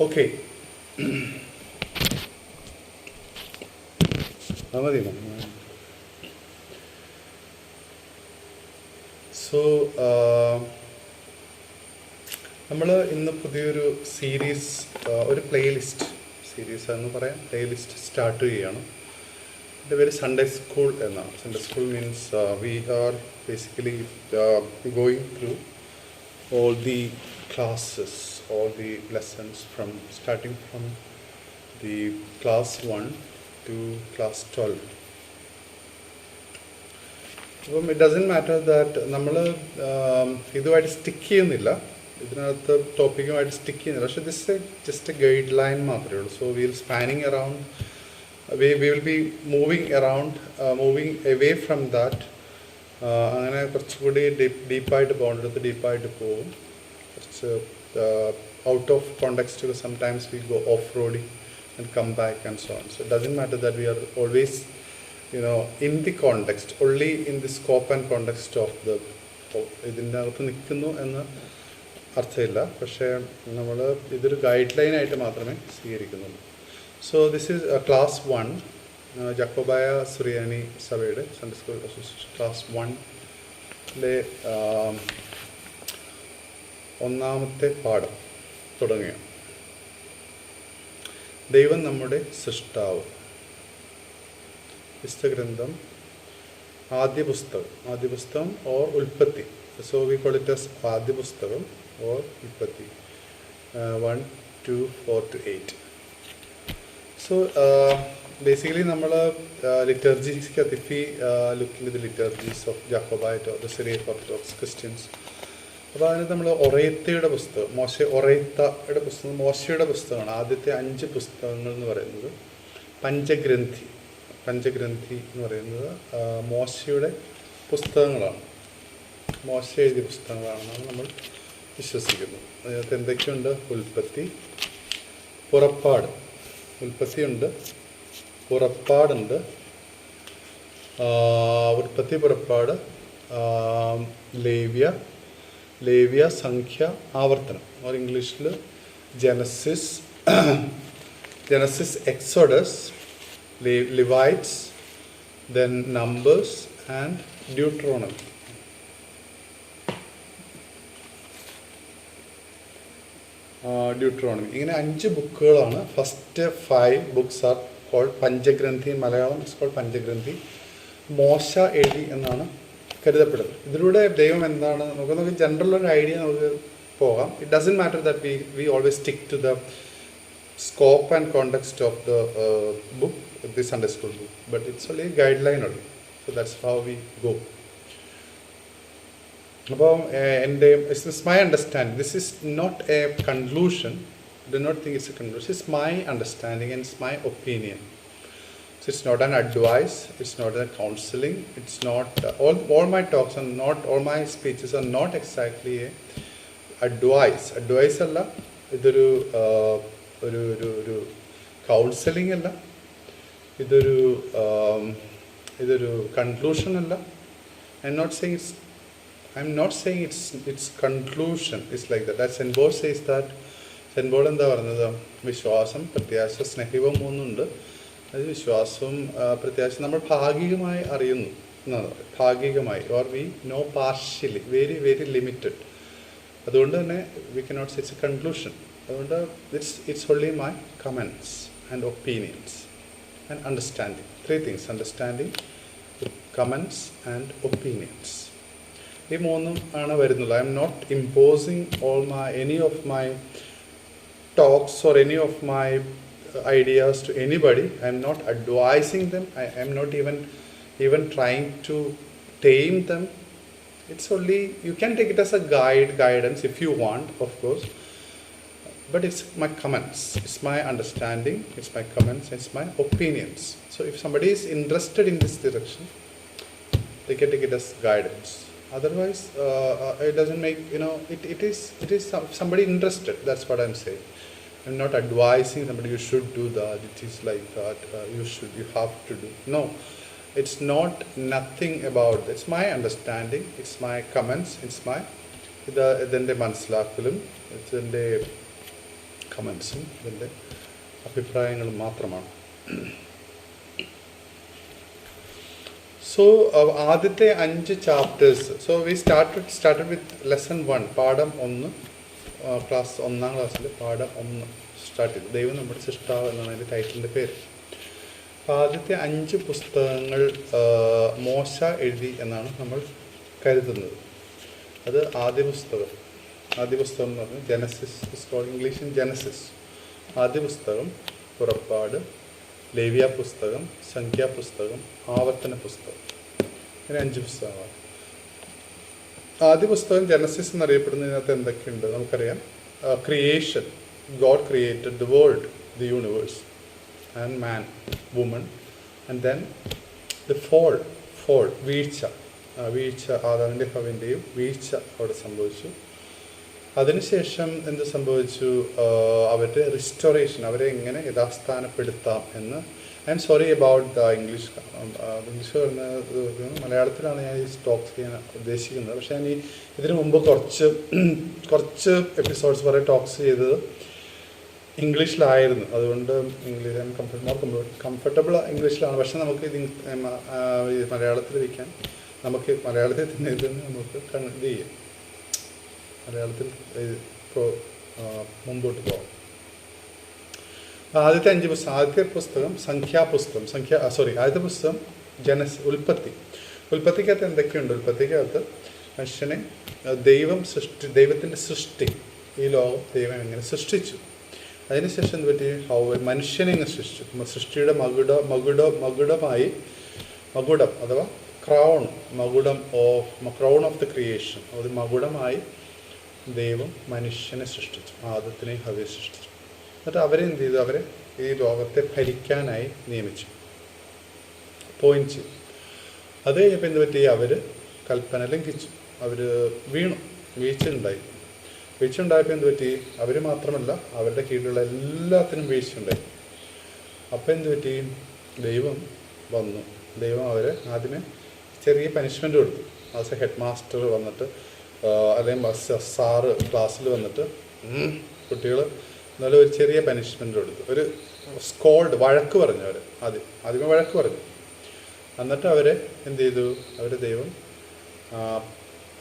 Okay. So, നമ്മൾ ഇന്ന് പുതിയൊരു സീരീസ്, ഒരു പ്ലേലിസ്റ്റ് സീരീസ് എന്ന് പറയാം, പ്ലേലിസ്റ്റ് സ്റ്റാർട്ട് ചെയ്യുകയാണ്. എൻ്റെ പേര് സൺഡേ സ്കൂൾ എന്നാണ്. Sunday school means we are basically going through all the classes, all the lessons starting from the class 1 to class 12. അപ്പം ഇറ്റ് ഡസൻറ്റ് മാറ്റർ ദാറ്റ് നമ്മൾ ഇതുമായിട്ട് സ്റ്റിക്ക് ചെയ്യുന്നില്ല, ഇതിനകത്ത് ടോപ്പിക്കുമായിട്ട് സ്റ്റിക്ക് ചെയ്യുന്നില്ല. പക്ഷേ this just a guideline മാത്രമേ ഉള്ളൂ. So will spanning around, we will be moving away from that. അങ്ങനെ കുറച്ചുകൂടി ഡീപ്പായിട്ട് പോകേണ്ടത് ഡീപ്പായിട്ട് പോകും. കുറച്ച് out of context, sometimes we go off roading and come back and so on. So it doesn't matter that we are always in the context, only in the scope and context of the ഇതിൻ്റെ അകത്ത് നിൽക്കുന്നു എന്ന് അർത്ഥമില്ല. പക്ഷേ നമ്മൾ ഇതൊരു guide ലൈനായിട്ട് മാത്രമേ സ്വീകരിക്കുന്നുള്ളൂ. സോ ദിസ് ഈസ് ക്ലാസ് 1, ജക്കോബായ സുറിയാനി സഭയുടെ സൺഡേ സ്കൂൾ അസോസിയേഷൻ ക്ലാസ് 1-ലെ ഒന്നാമത്തെ പാഠം തുടങ്ങിയ ദൈവം നമ്മുടെ സൃഷ്ടാവ്. വിശുദ്ധഗ്രന്ഥം ആദ്യ പുസ്തകം ഓർ ഉൽപ്പത്തി. So we call it as ആദ്യ പുസ്തകം ഓർ ഉൽപ്പത്തി 1, 2, 4 to 8. സോ ബേസിക്കലി നമ്മൾ ലിറ്റർജീസ്ക്കകത്ത്, if we look in the liturgies of Jacobite or the Syrian Orthodox Christians, അപ്പോൾ അതിന് നമ്മൾ ഒറേത്തയുടെ പുസ്തകം, ഒറേത്തയുടെ പുസ്തകം മോശയുടെ പുസ്തകമാണ്. ആദ്യത്തെ 5 പുസ്തകങ്ങൾ എന്ന് പറയുന്നത് പഞ്ചഗ്രന്ഥി എന്ന് പറയുന്നത് മോശയുടെ പുസ്തകങ്ങളാണ്, മോശ എഴുതിയ പുസ്തകങ്ങളാണെന്നാണ് നമ്മൾ വിശ്വസിക്കുന്നത്. അതിനകത്ത് എന്തൊക്കെയുണ്ട്? ഉൽപ്പത്തിയുണ്ട്, പുറപ്പാടുണ്ട്, പുറപ്പാട്, ലേവ്യ, സംഖ്യ, ആവർത്തനം, ഓർ ഇംഗ്ലീഷിൽ Genesis, Exodus, Levites, then Numbers and Deuteronomy. ഇങ്ങനെ 5 ബുക്കുകളാണ്. First 5 books are called Panchagranthi. In Malayalam it's called Panchagranthi. മോശ എഴുതി എന്നാണ് കരുതപ്പെടുന്നത്. ഇതിലൂടെ ദൈവം എന്താണ് നമുക്ക് ജനറൽ ഒരു ഐഡിയ നമുക്ക് പോകാം. It doesn't matter that we always stick to the scope and context of the book, the Sunday school book, but it's only a guideline only. So that's how we go. And it's my understanding. This is not a conclusion. Do not think it's a conclusion. It's my understanding and it's my opinion. So it's not an advice. It's not a counseling. It's not all my talks and not all my speeches are not exactly a advice. Advice alla idoru ഒരു counselling അല്ല, ഇതൊരു conclusion അല്ല. I am not saying it's conclusion it's like that. Saint Paul says that. Saint Paul എന്താ പറയുന്നത്? വിശ്വാസം, പ്രത്യാശ, സ്നേഹവും 3 ഉണ്ട്. അത് വിശ്വാസവും പ്രത്യാശയും നമ്മൾ ഭാഗികമായി അറിയുന്നു എന്നാണ്. ഭാഗികമായി, or we know partially, very very limited. അതുകൊണ്ട് തന്നെ we cannot say it's A conclusion. അതുകൊണ്ട് it's only my comments and opinions and understanding. 3 things: understanding, comments and opinions. ഈ 3 ആണ് വരുന്നത്. I am not imposing any of my talks or any of my ideas to anybody. I am not advising them. I am not even trying to tame them. It's only, you can take it as a guidance if you want, of course. But it's my comments, it's my understanding, it's my comments, it's my opinions. So if somebody is interested in this direction, they can take it as guidance. Otherwise, it doesn't make, it is somebody interested, that's what I'm saying. I'm not advising somebody you should do that, it is like that, you have to do. No, it's not nothing about that. It's my understanding, it's my comments, it's my ഇതിൻ്റെ മനസ്സിലാക്കലും ഇതിൻ്റെ കമൻസും ഇതിൻ്റെ അഭിപ്രായങ്ങളും മാത്രമാണ്. So ആദ്യത്തെ 5 chapters. So we started with lesson 1, പാഠം 1, class 1-ാം ക്ലാസ്സിൽ പാഠം 1 സ്റ്റാർട്ട് ചെയ്തു. ദൈവം നമ്മുടെ സൃഷ്ടാവ് എന്നാണ് അതിൻ്റെ ടൈറ്റിലിൻ്റെ പേര്. അപ്പോൾ ആദ്യത്തെ 5 പുസ്തകങ്ങൾ മോശ എഴുതി എന്നാണ് നമ്മൾ കരുതുന്നത്. അത് ആദ്യ പുസ്തകം എന്ന് പറഞ്ഞാൽ ജനസിസ്, ഇംഗ്ലീഷിൽ ജനസിസ്. ആദ്യ പുസ്തകം, പുറപ്പാട്, ലേവ്യ പുസ്തകം, സംഖ്യാപുസ്തകം, ആവർത്തന പുസ്തകം. ഇങ്ങനെ 5 പുസ്തകമാണ്. ആദ്യ പുസ്തകം ജനസിസ് എന്നറിയപ്പെടുന്നതിനകത്ത് എന്തൊക്കെയുണ്ട് നമുക്കറിയാം. Creation, God created the world, the universe and man, woman, and then the fall, വീഴ്ച, ആദാമിൻ്റെ ഹവ്വയുടെയും വീഴ്ച അവിടെ സംഭവിച്ചു. അതിനുശേഷം എന്ത് സംഭവിച്ചു? അവരുടെ റിസ്റ്റോറേഷൻ, അവരെ എങ്ങനെ യഥാസ്ഥാനപ്പെടുത്താം എന്ന്. I am sorry about the English പറഞ്ഞ മലയാളത്തിലാണ് ഞാൻ ഈ ടോക്സ് ചെയ്യാൻ ഉദ്ദേശിക്കുന്നത്. പക്ഷേ ഞാൻ ഇതിനു മുമ്പ് കുറച്ച് എപ്പിസോഡ്സ് കുറേ ടോക്സ് ചെയ്തത് ഇംഗ്ലീഷിലായിരുന്നു. അതുകൊണ്ട് കംഫർട്ടബിൾ ഇംഗ്ലീഷിലാണ്. പക്ഷെ നമുക്ക് ഇത് മലയാളത്തിൽ വയ്ക്കാൻ, നമുക്ക് മലയാളത്തിൽ തന്നെ ഇതിന് നമുക്ക് ഇത് ചെയ്യാം, മലയാളത്തിൽ മുമ്പോട്ട് പോകാം. ആദ്യത്തെ 5 പുസ്തകം. ആദ്യത്തെ പുസ്തകം സംഖ്യാപുസ്തകം. ആദ്യത്തെ പുസ്തകം ഉൽപ്പത്തിക്കകത്ത് എന്തൊക്കെയുണ്ട്? ഉൽപ്പത്തിക്കകത്ത് മനുഷ്യനെ ദൈവത്തിൻ്റെ സൃഷ്ടി, ഈ ലോകം ദൈവം എങ്ങനെ സൃഷ്ടിച്ചു, അതിനുശേഷം എന്ത് പറ്റി, മനുഷ്യനെ എങ്ങനെ സൃഷ്ടിച്ചു, സൃഷ്ടിയുടെ മകുടം അഥവാ ക്രൗൺ ഓഫ് ദ ക്രിയേഷൻ, അത് മകുടമായി ദൈവം മനുഷ്യനെ സൃഷ്ടിച്ചു, ആദത്തിനെയും ഹവ്വയെ സൃഷ്ടിച്ചു. എന്നിട്ട് അവരെ എന്ത് ചെയ്തു? അവരെ ഈ ലോകത്തെ ഭരിക്കാനായി നിയമിച്ചു, അപ്പോയിൻറ്റ് ചെയ്തു. അത് കഴിഞ്ഞപ്പോൾ എന്ത് പറ്റി? അവർ കൽപ്പന ലംഘിച്ചു, അവർ വീഴ്ച ഉണ്ടായപ്പോൾ എന്ത് പറ്റി? അവർ മാത്രമല്ല, അവരുടെ കീഴിലുള്ള എല്ലാത്തിനും വീഴ്ച ഉണ്ടായി. അപ്പോൾ എന്ത് പറ്റി? ദൈവം അവരെ ആദ്യമേ ചെറിയ പനിഷ്മെൻ്റ് കൊടുത്തു. ആസ് എ ഹെഡ് മാസ്റ്റർ വന്നിട്ട്, അല്ലെങ്കിൽ സാറ് ക്ലാസ്സിൽ വന്നിട്ട് കുട്ടികൾ എന്നാലും ഒരു ചെറിയ പനിഷ്മെൻ്റ് കൊടുത്തു, ഒരു വഴക്ക് പറഞ്ഞു. ആദ്യമേ വഴക്ക് പറഞ്ഞു. എന്നിട്ട് അവരെ എന്ത് ചെയ്തു? അവരെ ദൈവം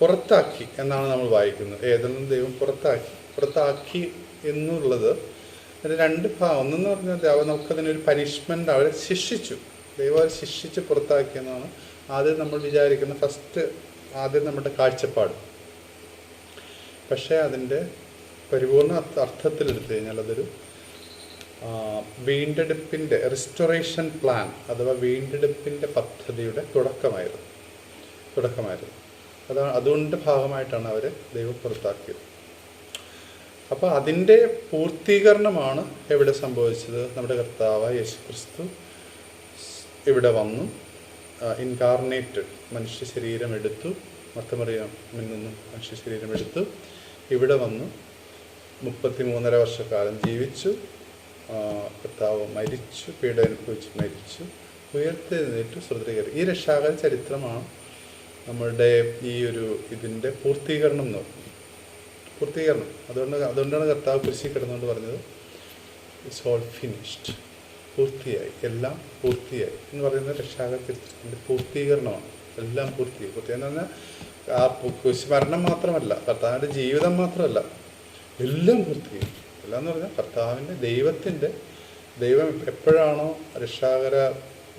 പുറത്താക്കി എന്നാണ് നമ്മൾ വായിക്കുന്നത്. ഏതെങ്കിലും ദൈവം പുറത്താക്കി എന്നുള്ളത് 2 ഭാഗം. ഒന്നെന്ന് പറഞ്ഞാൽ നമുക്കതിനൊരു പനിഷ്മെൻ്റ്, അവരെ ശിക്ഷിച്ചു, ദൈവം അവരെ ശിക്ഷിച്ച് പുറത്താക്കിയെന്നാണ് ആദ്യം നമ്മൾ വിചാരിക്കുന്ന ആദ്യം നമ്മുടെ കാഴ്ചപ്പാട്. പക്ഷേ അതിൻ്റെ പരിപൂർണ അർത്ഥത്തിലെടുത്തു കഴിഞ്ഞാൽ അതൊരു വീണ്ടെടുപ്പിൻ്റെ റിസ്റ്റോറേഷൻ പ്ലാൻ അഥവാ വീണ്ടെടുപ്പിൻ്റെ പദ്ധതിയുടെ തുടക്കമായിരുന്നു. അതുകൊണ്ട് ഭാഗമായിട്ടാണ് അവരെ ദൈവം പുറത്താക്കിയത്. അപ്പോൾ അതിൻ്റെ പൂർത്തീകരണമാണ് എവിടെ സംഭവിച്ചത്? നമ്മുടെ കർത്താവായ യേശുക്രിസ്തു ഇവിടെ വന്നു, ഇൻകാർണേറ്റഡ്, മനുഷ്യ ശരീരം എടുത്തു, മർത്തമറിയാമിൽ നിന്നും മനുഷ്യ ശരീരം എടുത്തു, ഇവിടെ വന്നു 33.5 വർഷക്കാലം ജീവിച്ചു. കർത്താവ് മരിച്ചു, പീഡ അനുഭവിച്ച് മരിച്ചു, ഉയർത്തെഴുന്നേറ്റ് സ്വർഗ്ഗത്തിൽ. ഈ രക്ഷാകര ചരിത്രമാണ് നമ്മളുടെ ഇതിൻ്റെ പൂർത്തീകരണം എന്ന് പറയുന്നത്. അതുകൊണ്ടാണ് കർത്താവ് കുരിശിൽ കിടന്നുകൊണ്ട് പറഞ്ഞത് ഇറ്റ്സ് ഓൾ ഫിനിഷ്ഡ്, പൂർത്തിയായി, എല്ലാം പൂർത്തിയായി എന്ന് പറയുന്നത് രക്ഷാകര ചരിത്രത്തിൻ്റെ പൂർത്തീകരണമാണ്. എല്ലാം പൂർത്തിയായി എന്ന് പറഞ്ഞാൽ ആ കുരിശുമരണം മാത്രമല്ല, കർത്താവിൻ്റെ ജീവിതം മാത്രമല്ല, എല്ലാം പൂർത്തിയായി. എല്ലാം എന്ന് പറഞ്ഞാൽ കർത്താവിൻ്റെ ദൈവം എപ്പോഴാണോ രക്ഷാകര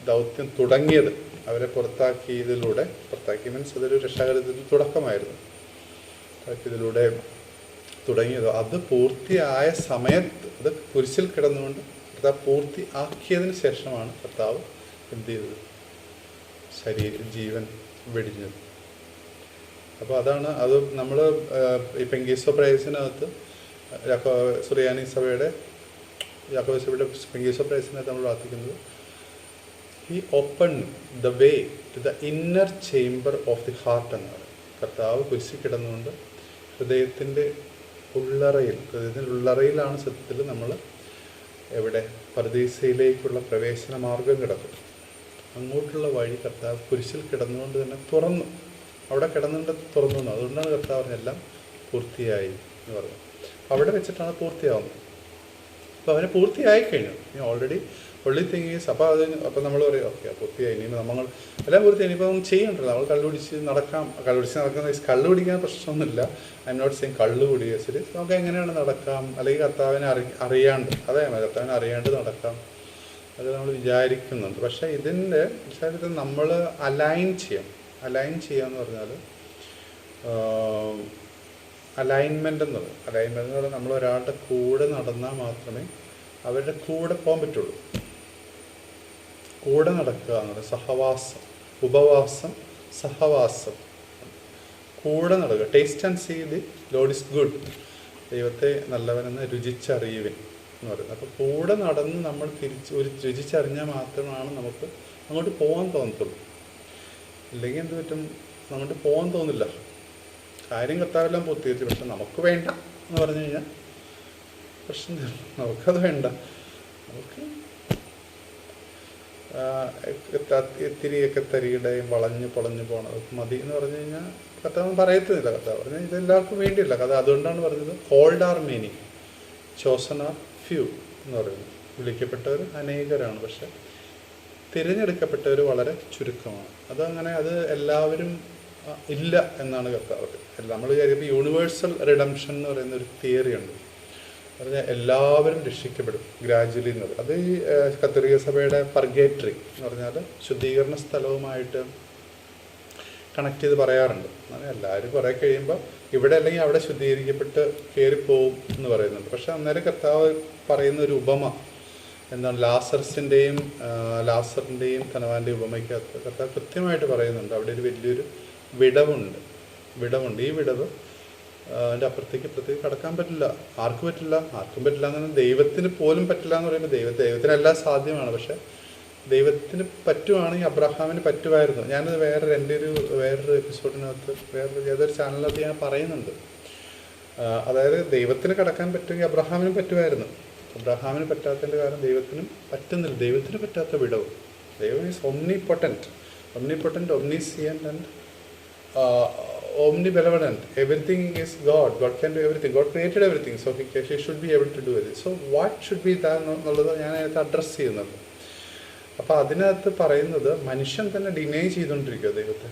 ദൗത്യം തുടങ്ങിയത്, അവരെ പുറത്താക്കി മീൻസ് അതൊരു രക്ഷാകരത്തിൻ്റെ തുടക്കമായിരുന്നു. ഇതിലൂടെ തുടങ്ങിയത് അത് പൂർത്തിയായ സമയത്ത്, അത് കുരിശിൽ കിടന്നുകൊണ്ട് കർത്താവ് പൂർത്തിയാക്കിയതിന് ശേഷമാണ് കർത്താവ് എന്ത് ചെയ്തത്? ജീവൻ വെടിഞ്ഞത്. അപ്പോൾ അത് നമ്മൾ ഈ പെങ്കീസോ പ്രൈസിനകത്ത് സുറിയാനി സഭയുടെ യാക്കോബ സഭയുടെ പെങ്കീസോ പ്രൈസിനകത്ത് നമ്മൾ പ്രാർത്ഥിക്കുന്നത് he open the way to the inner chamber of the heart എന്നാണ്. കർത്താവ് കുരിശിൽ കിടന്നുകൊണ്ട് ഹൃദയത്തിൻ്റെ ഉള്ളറയിലാണ് സത്യത്തിൽ നമ്മൾ എവിടെ പർദീസയിലേക്കുള്ള പ്രവേശന മാർഗം കിടക്കും. അങ്ങോട്ടുള്ള വഴി കർത്താവ് കുരിശിൽ കിടന്നുകൊണ്ട് തന്നെ തുറന്നു. അവിടെ കിടന്നുകൊണ്ട് തുറന്നു. അതുകൊണ്ടാണ് കർത്താവ് എല്ലാം പൂർത്തിയായി എന്ന് പറഞ്ഞു. അപ്പോൾ അവിടെ വെച്ചിട്ടാണ് പൂർത്തിയാവുന്നത്. അപ്പോൾ അവന് പൂർത്തിയായി കഴിഞ്ഞു. ഇനി ഓൾറെഡി ഒള്ളി തിങ്ങീസ്. അപ്പോൾ നമ്മൾ പറയും ഓക്കെ പൂർത്തിയായി, ഇനി നമ്മൾ എല്ലാം പൂർത്തിയായി, ഇനിയിപ്പോൾ ഒന്നും ചെയ്യണ്ടല്ലോ, നമ്മൾ കള്ളുപിടിച്ച് നടക്കുന്ന കള്ളു കുടിക്കാൻ പ്രശ്നമൊന്നുമില്ല. ഐ എം നോട്ട് സെയിങ് കള്ളു കുടിക്കുക, ശരി, നമുക്ക് എങ്ങനെയാണ് നടക്കാം, അല്ലെങ്കിൽ കർത്താവിനെ അറിയാണ്ട്, അതെ കർത്താവിനെ അറിയാണ്ട് നടക്കാം, അത് നമ്മൾ വിചാരിക്കുന്നുണ്ട്. പക്ഷേ ഇതിൻ്റെ വിചാരത്തിൽ നമ്മൾ അലൈൻ ചെയ്യുക എന്ന് പറഞ്ഞാൽ അലൈൻമെൻ്റ് എന്ന് പറഞ്ഞാൽ നമ്മൾ ഒരാളുടെ കൂടെ നടന്നാൽ മാത്രമേ അവരുടെ കൂടെ പോകാൻ പറ്റുള്ളൂ. കൂടെ നടക്കുക എന്നുള്ളത് സഹവാസം, ഉപവാസം, സഹവാസം, കൂടെ നടക്കുക. Taste and see the Lord is good, ദൈവത്തെ നല്ലവനെന്ന് രുചിച്ചറിയുവിൻ എന്ന് പറയുന്നത്. അപ്പോൾ കൂടെ നടന്ന് നമ്മൾ രുചിച്ചറിഞ്ഞാൽ മാത്രമാണ് നമുക്ക് അങ്ങോട്ട് പോകാൻ തോന്നത്തുള്ളൂ. ഇല്ലെങ്കിൽ എന്ത് പറ്റും, അങ്ങോട്ട് പോകാൻ തോന്നില്ല. കാര്യം കർത്താവെല്ലാം പൂർത്തീകരിച്ചു, പക്ഷെ നമുക്ക് വേണ്ട എന്ന് പറഞ്ഞു കഴിഞ്ഞാൽ പ്രശ്നം, നമുക്കത് വേണ്ട, നമുക്ക് ഇത്തിരിയൊക്കെ തരികിടയും വളഞ്ഞ് പൊളഞ്ഞ് പോകണത് മതി എന്ന് പറഞ്ഞു കഴിഞ്ഞാൽ കർത്താവ് പറയത്തുന്നില്ല. കർത്താവ് പറഞ്ഞാൽ ഇതെല്ലാവർക്കും വേണ്ടിയില്ല കഥ. അതുകൊണ്ടാണ് പറഞ്ഞത് called are many, chosen are few എന്ന് പറയുന്നത്. വിളിക്കപ്പെട്ടവർ അനേകരാണ്, പക്ഷെ തിരഞ്ഞെടുക്കപ്പെട്ടവർ വളരെ ചുരുക്കമാണ്. അത് എല്ലാവരും ഇല്ല എന്നാണ് കർത്താവ്. നമ്മൾ വിചാരിക്കുമ്പോൾ യൂണിവേഴ്സൽ റിഡംഷൻ എന്ന് പറയുന്ന ഒരു തിയറി ഉണ്ട്. പറഞ്ഞാൽ എല്ലാവരും രക്ഷിക്കപ്പെടും ഗ്രാജുവലി എന്നത്. അത് ഈ കത്തോലിക്ക സഭയുടെ പർഗേറ്ററി എന്ന് പറഞ്ഞാൽ ശുദ്ധീകരണ സ്ഥലവുമായിട്ട് കണക്ട് ചെയ്ത് പറയാറുണ്ട്. എല്ലാവരും കുറേ കഴിയുമ്പോൾ ഇവിടെ അല്ലെങ്കിൽ അവിടെ ശുദ്ധീകരിക്കപ്പെട്ട് കയറിപ്പോവും എന്ന് പറയുന്നുണ്ട്. പക്ഷെ അന്നേരം കർത്താവ് പറയുന്ന ഒരു ഉപമ എന്താണ്, ലാസറിൻ്റെയും ധനവാൻ്റെയും ഉപമയ്ക്കകത്ത് കർത്താവ് കൃത്യമായിട്ട് പറയുന്നുണ്ട് അവിടെ ഒരു വലിയൊരു വിടവുണ്ട്. ഈ വിടവ് അതിൻ്റെ അപ്പുറത്തേക്ക് കടക്കാൻ പറ്റില്ല. ആർക്കും പറ്റില്ല എന്ന് പറഞ്ഞാൽ ദൈവത്തിന് പോലും പറ്റില്ല എന്ന് പറയുമ്പോൾ ദൈവത്തിനെല്ലാം സാധ്യമാണ്. പക്ഷെ ദൈവത്തിന് പറ്റുവാണെങ്കിൽ അബ്രഹാമിന് പറ്റുമായിരുന്നു. ഞാനത് വേറൊരു എപ്പിസോഡിനകത്ത് ഏതൊരു ചാനലിനകത്ത് ഞാൻ പറയുന്നുണ്ട്. അതായത് ദൈവത്തിന് കടക്കാൻ പറ്റുമെങ്കിൽ അബ്രഹാമിനും പറ്റുമായിരുന്നു. അബ്രഹാമിന് പറ്റാത്തതിൻ്റെ കാരണം ദൈവത്തിനും പറ്റുന്നില്ല. ദൈവത്തിന് പറ്റാത്ത വിടവ്. ദൈവം is omnipotent, omniscient and omnibenevolent. Everything is God. God can do everything. God created everything, so he should be able to do it. So what should be that എന്നുള്ളത് ഞാൻ അതിനകത്ത് അഡ്രസ്സ് ചെയ്യുന്നുണ്ട്. അപ്പോൾ അതിനകത്ത് പറയുന്നത് മനുഷ്യൻ തന്നെ ഡിനൈ ചെയ്തുകൊണ്ടിരിക്കുക ദൈവത്തെ.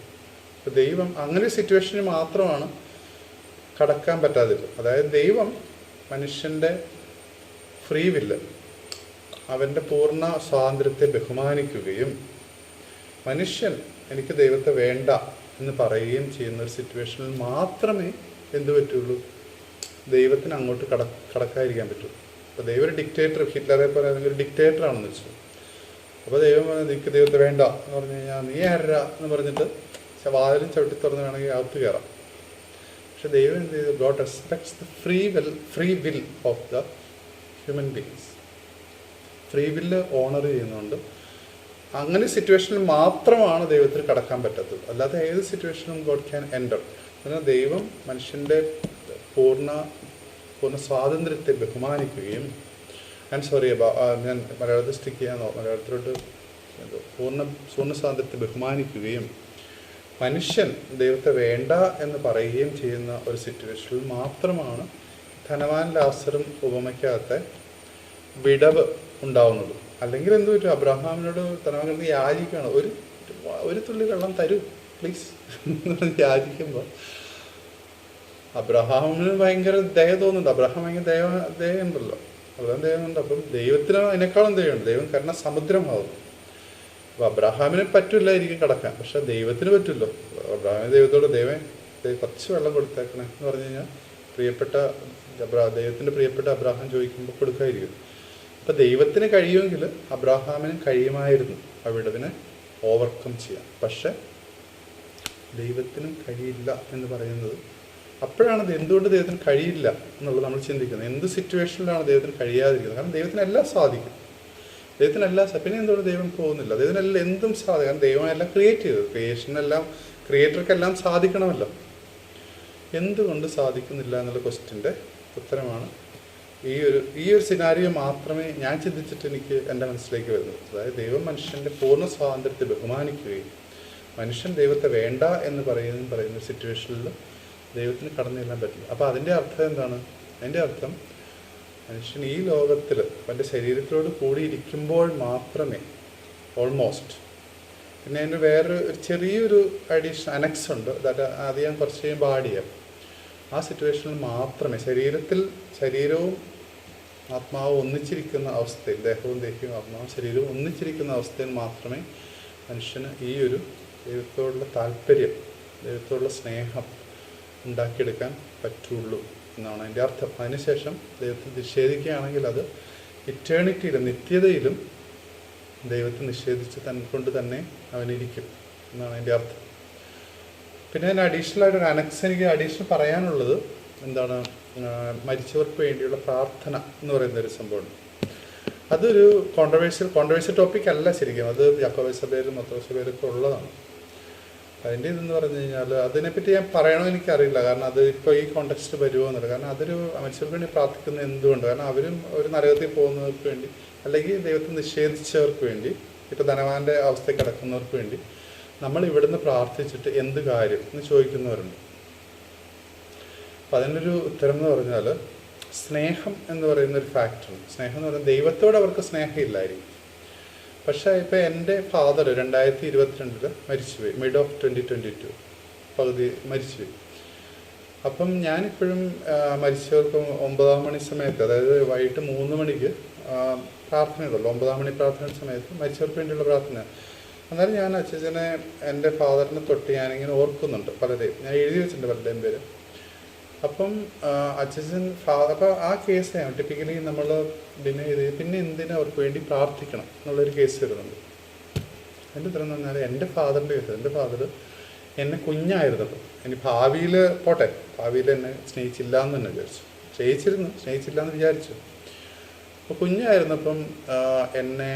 അപ്പോൾ ദൈവം അങ്ങനെ സിറ്റുവേഷന് മാത്രമാണ് കടക്കാൻ പറ്റാതില്ല. അതായത് ദൈവം മനുഷ്യൻ്റെ ഫ്രീ വില്ല്, അവൻ്റെ പൂർണ്ണ സ്വാതന്ത്ര്യത്തെ ബഹുമാനിക്കുകയും മനുഷ്യൻ എനിക്ക് ദൈവത്തെ വേണ്ട എന്ന് പറയുകയും ചെയ്യുന്ന ഒരു സിറ്റുവേഷനിൽ മാത്രമേ എന്ത് പറ്റുള്ളൂ, ദൈവത്തിന് അങ്ങോട്ട് കടക്കാതിരിക്കാൻ പറ്റുള്ളൂ. അപ്പോൾ ദൈവം ഒരു ഡിക്റ്റേറ്റർ, ഹിറ്റ്ലറെ പോലെ ഒരു ഡിക്റ്റേറ്ററാണെന്ന് വെച്ചു. അപ്പോൾ ദൈവം നിനക്ക് ദൈവത്തെ വേണ്ട എന്ന് പറഞ്ഞു കഴിഞ്ഞാൽ നീ ആരാ എന്ന് പറഞ്ഞിട്ട് വാതിലും ചവിട്ടി തുറന്ന് വേണമെങ്കിൽ അകത്ത് കയറാം. പക്ഷെ ദൈവം എന്ത് ചെയ്തു, God respects the free will of the human beings. Free വില്ല് ഓണർ ചെയ്യുന്നുണ്ട്. അങ്ങനെ സിറ്റുവേഷനിൽ മാത്രമാണ് ദൈവത്തിന് കടക്കാൻ പറ്റത്തുള്ളൂ. അല്ലാതെ ഏത് സിറ്റുവേഷനും ഗോഡ് ക്യാൻ എൻ്റർ. എന്നാൽ ദൈവം മനുഷ്യൻ്റെ പൂർണ്ണ സ്വാതന്ത്ര്യത്തെ ബഹുമാനിക്കുകയും, ഞാൻ മലയാളത്തിൽ സ്റ്റിക്ക് ചെയ്യാൻ മലയാളത്തിലോട്ട് പൂർണ്ണ സ്വാതന്ത്ര്യത്തെ ബഹുമാനിക്കുകയും മനുഷ്യൻ ദൈവത്തെ വേണ്ട എന്ന് പറയുകയും ചെയ്യുന്ന ഒരു സിറ്റുവേഷനിൽ മാത്രമാണ് ധനവാൻ ലാസറും ഉപമയ്ക്കകത്തെ വിടവ് ഉണ്ടാവുന്നത്. അല്ലെങ്കിൽ എന്ത് പറ്റും, അബ്രഹാമിനോട് ധനവാൻ യാചിക്കുകയാണ്, ഒരു തുള്ളി വെള്ളം തരൂ പ്ലീസ് എന്ന് യാചിക്കുമ്പോൾ അബ്രഹാമിന് ഭയങ്കര ദയ തോന്നുന്നുണ്ട്. അബ്രഹാം ഭയങ്കര ദയുണ്ടല്ലോ, അബ്രഹാം ദയുണ്ട്. അപ്പം ദൈവത്തിന് അതിനേക്കാളും ദയുണ്ട്. ദൈവം കാരണം സമുദ്രമാകുന്നു. അപ്പോൾ അബ്രഹാമിന് പറ്റില്ലായിരിക്കും കടക്കാൻ, പക്ഷെ ദൈവത്തിന് പറ്റുമല്ലോ. അബ്രഹാമിന് ദൈവത്തോട് കുറച്ച് വെള്ളം കൊടുത്തേക്കണേ എന്ന് പറഞ്ഞു കഴിഞ്ഞാൽ ദൈവത്തിൻ്റെ പ്രിയപ്പെട്ട അബ്രഹാം ചോദിക്കുമ്പോൾ കൊടുക്കാതിരിക്കും. അപ്പം ദൈവത്തിന് കഴിയുമെങ്കിൽ അബ്രഹാമിന് കഴിയുമായിരുന്നു ആ വിടവിനെ ഓവർകം ചെയ്യാൻ. പക്ഷെ ദൈവത്തിനും കഴിയില്ല എന്ന് പറയുന്നത് അപ്പോഴാണ് എന്തുകൊണ്ട് ദൈവത്തിന് കഴിയില്ല എന്നുള്ളത് നമ്മൾ ചിന്തിക്കുന്നത്. എന്ത് സിറ്റുവേഷനിലാണ് ദൈവത്തിന് കഴിയാതിരിക്കുന്നത്? കാരണം ദൈവത്തിനെല്ലാം സാധിക്കും. പിന്നെ എന്തുകൊണ്ട് ദൈവം പോകുന്നില്ല? ദൈവത്തിനെല്ലാം എന്തും സാധിക്കും. കാരണം ദൈവമെല്ലാം ക്രിയേറ്റ് ചെയ്തത്. ക്രിയേറ്റർക്കെല്ലാം സാധിക്കണമല്ലോ. എന്തുകൊണ്ട് സാധിക്കുന്നില്ല എന്നുള്ള ക്വസ്റ്റ്യൻ്റെ ഉത്തരമാണ് ഈ ഒരു സിനാരിയോ മാത്രമേ ഞാൻ ചിന്തിച്ചിട്ട് എനിക്ക് എൻ്റെ മനസ്സിലേക്ക് വരുന്നത്. അതായത് ദൈവം മനുഷ്യൻ്റെ പൂർണ്ണ സ്വാതന്ത്ര്യത്തെ ബഹുമാനിക്കുകയും മനുഷ്യൻ ദൈവത്തെ വേണ്ട എന്ന് പറയുന്ന സിറ്റുവേഷനിൽ ദൈവത്തിന് കടന്നു ചെല്ലാൻ പറ്റില്ല. അപ്പോൾ അതിൻ്റെ അർത്ഥം എന്താണ്? അതിൻ്റെ അർത്ഥം മനുഷ്യൻ ഈ ലോകത്തിൽ അവൻ്റെ ശരീരത്തിലോട് കൂടിയിരിക്കുമ്പോൾ മാത്രമേ ഓൾമോസ്റ്റ്, പിന്നെ അതിന് വേറൊരു ചെറിയൊരു അഡീഷണൽ അനക്സ് ഉണ്ട്, അത് ഞാൻ കുറച്ച് കഴിയുമ്പോൾ ആഡ് ചെയ്യാം. ആ സിറ്റുവേഷനിൽ മാത്രമേ ശരീരവും ആത്മാവും ഒന്നിച്ചിരിക്കുന്ന അവസ്ഥയിൽ, ദേഹവും ആത്മാവും ശരീരവും ഒന്നിച്ചിരിക്കുന്ന അവസ്ഥയിൽ മാത്രമേ മനുഷ്യന് ഈ ഒരു ദൈവത്തോടുള്ള താല്പര്യം, ദൈവത്തോടുള്ള സ്നേഹം ഉണ്ടാക്കിയെടുക്കാൻ പറ്റുള്ളൂ എന്നാണ് അതിൻ്റെ അർത്ഥം. അതിനുശേഷം ദൈവത്തെ നിഷേധിക്കുകയാണെങ്കിൽ അത് ഇറ്റേണിറ്റിയിലും നിത്യതയിലും ദൈവത്തെ നിഷേധിച്ച് കൊണ്ട് തന്നെ അവനിരിക്കും എന്നാണ് അതിൻ്റെ അർത്ഥം. പിന്നെ അതിന് അഡീഷണലായിട്ടൊരു അനക്സ് എനിക്ക് അഡീഷണൽ പറയാനുള്ളത് എന്താണ്, മരിച്ചവർക്ക് വേണ്ടിയുള്ള പ്രാർത്ഥന എന്ന് പറയുന്നൊരു സംഭവമുണ്ട്. അതൊരു കോൺട്രവേഴ്സ്യൽ ടോപ്പിക് അല്ല ശരിക്കും, അത് യാക്കോബ സഭയിലും മർത്തോമാ സഭയിലൊക്കെ ഉള്ളതാണ്. അതിൻ്റെ ഇതെന്ന് പറഞ്ഞു കഴിഞ്ഞാൽ അതിനെപ്പറ്റി ഞാൻ പറയണോ എനിക്കറിയില്ല, കാരണം അത് ഇപ്പോൾ ഈ കോണ്ടെക്സ്റ്റ് വരുമോ എന്നുള്ളത്. കാരണം അതൊരു മനുഷ്യർക്ക് വേണ്ടി പ്രാർത്ഥിക്കുന്നത് എന്തുകൊണ്ട്? കാരണം അവരും ഒരു നരകത്തിൽ പോകുന്നവർക്ക് വേണ്ടി, അല്ലെങ്കിൽ ദൈവത്തെ നിഷേധിച്ചവർക്ക് വേണ്ടി, ഇപ്പോൾ ധനവാന്റെ അവസ്ഥയിൽ കിടക്കുന്നവർക്ക് വേണ്ടി നമ്മൾ ഇവിടുന്ന് പ്രാർത്ഥിച്ചിട്ട് എന്ത് കാര്യം എന്ന് ചോദിക്കുന്നവരുണ്ട്. അപ്പം അതിനൊരു ഉത്തരം എന്ന് പറഞ്ഞാൽ സ്നേഹം എന്ന് പറയുന്നൊരു ഫാക്ടറുണ്ട്. സ്നേഹം എന്ന് പറയുന്നത് ദൈവത്തോട് അവർക്ക് സ്നേഹമില്ലായിരിക്കും. പക്ഷേ ഇപ്പോൾ എൻ്റെ ഫാദർ 2022 മരിച്ചുപോയി, മിഡ് ഓഫ് 2022 പകുതി മരിച്ചുപോയി. അപ്പം ഞാനിപ്പോഴും മരിച്ചവർക്ക് 9 മണി സമയത്ത്, അതായത് വൈകിട്ട് 3 മണിക്ക് പ്രാർത്ഥനയുണ്ടല്ലോ, 9 മണി പ്രാർത്ഥന സമയത്ത് മരിച്ചവർക്ക് വേണ്ടിയുള്ള പ്രാർത്ഥന. എന്നാലും ഞാൻ അച്ഛനെ, എൻ്റെ ഫാദറിനെ തൊട്ട് ഞാനിങ്ങനെ ഓർക്കുന്നുണ്ട് പലരെയും, ഞാൻ എഴുതി വെച്ചിട്ടുണ്ട് പലരുടെയും പേര്. അപ്പം അച്ഛൻ അപ്പോൾ ആ കേസാണ് ടിപ്പിക്കലി നമ്മൾ പിന്നെ എന്തിനാ അവർക്ക് വേണ്ടി പ്രാർത്ഥിക്കണം എന്നുള്ളൊരു കേസ് വരുന്നുണ്ട്. എൻ്റെ ഉത്തരം എന്ന് പറഞ്ഞാൽ എൻ്റെ ഫാദറിൻ്റെ കേസ്. എൻ്റെ ഫാദർ എന്നെ കുഞ്ഞായിരുന്നപ്പോൾ, ഇനി ഭാവിയിൽ പോട്ടെ, ഭാവിയിൽ എന്നെ സ്നേഹിച്ചില്ല എന്ന് തന്നെ വിചാരിച്ചു, സ്നേഹിച്ചില്ല എന്ന് വിചാരിച്ചു. അപ്പോൾ കുഞ്ഞായിരുന്നപ്പം എന്നെ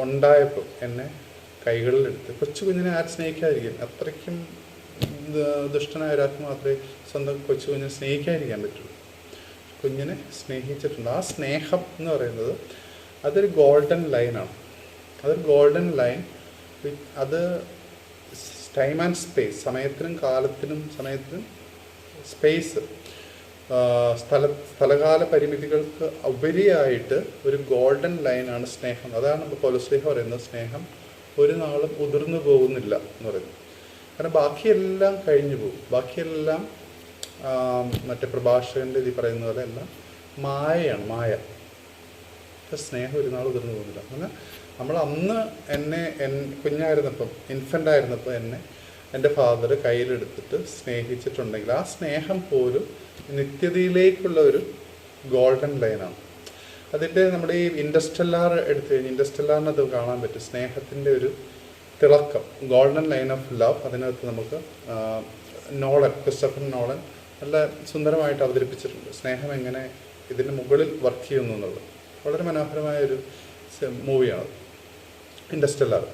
ഉണ്ടായപ്പോൾ എന്നെ കൈകളിലെടുത്ത്, കൊച്ചു കുഞ്ഞിനെ ആരും സ്നേഹിക്കാതിരിക്കും, അത്രയ്ക്കും ദുഷ്ടനായ ഒരാൾക്ക് മാത്രമേ സ്വന്തം കൊച്ചു കുഞ്ഞിനെ സ്നേഹിക്കാതിരിക്കാൻ പറ്റുള്ളൂ. കുഞ്ഞിനെ സ്നേഹിച്ചിട്ടുണ്ട്. ആ സ്നേഹം എന്ന് പറയുന്നത് അതൊരു ഗോൾഡൻ ലൈനാണ്. അതൊരു ഗോൾഡൻ ലൈൻ. അത് ടൈം ആൻഡ് സ്പേസ്, സമയത്തിനും സ്പേസ്, സ്ഥലകാല പരിമിതികൾക്ക് ഉപരിയായിട്ട് ഒരു ഗോൾഡൻ ലൈനാണ് സ്നേഹം. അതാണ് പൗലോസ് പറയുന്നത്, സ്നേഹം ഒരു നാളും ഉതിർന്നു പോകുന്നില്ല എന്ന് പറയുന്നത്. കാരണം ബാക്കിയെല്ലാം കഴിഞ്ഞു പോകും, ബാക്കിയെല്ലാം മറ്റേ പ്രഭാഷകൻ്റെ ഇതിൽ പറയുന്ന പോലെ എല്ലാം മായയാണ്, മായ. പക്ഷെ സ്നേഹം ഒരു നാൾ ഉതിർന്നു പോകുന്നില്ല. അങ്ങനെ നമ്മൾ അന്ന് കുഞ്ഞായിരുന്നപ്പം, ഇൻഫൻ്റ് ആയിരുന്നപ്പോൾ എൻ്റെ ഫാദർ കയ്യിലെടുത്തിട്ട് സ്നേഹിച്ചിട്ടുണ്ടെങ്കിൽ ആ സ്നേഹം പോലും നിത്യതയിലേക്കുള്ള ഒരു ഗോൾഡൻ ലൈനാണ്. അതിൻ്റെ നമ്മുടെ ഈ ഇൻഡസ്റ്റെല്ലാർ എടുത്തു കഴിഞ്ഞാൽ ഇൻഡസ്റ്റെല്ലാറിനത് കാണാൻ പറ്റും, സ്നേഹത്തിൻ്റെ ഒരു തിളക്കം, ഗോൾഡൻ ലൈൻ ഓഫ് ലവ്. അതിനകത്ത് നമുക്ക് ക്രിസ്റ്റഫർ നോളൻ നല്ല സുന്ദരമായിട്ട് അവതരിപ്പിച്ചിട്ടുണ്ട്, സ്നേഹം എങ്ങനെ ഇതിന് മുകളിൽ വർക്ക് ചെയ്യുന്നു എന്നുള്ളത്. വളരെ മനോഹരമായ ഒരു മൂവിയാണ് ഇൻഡസ്റ്റെല്ലാർ.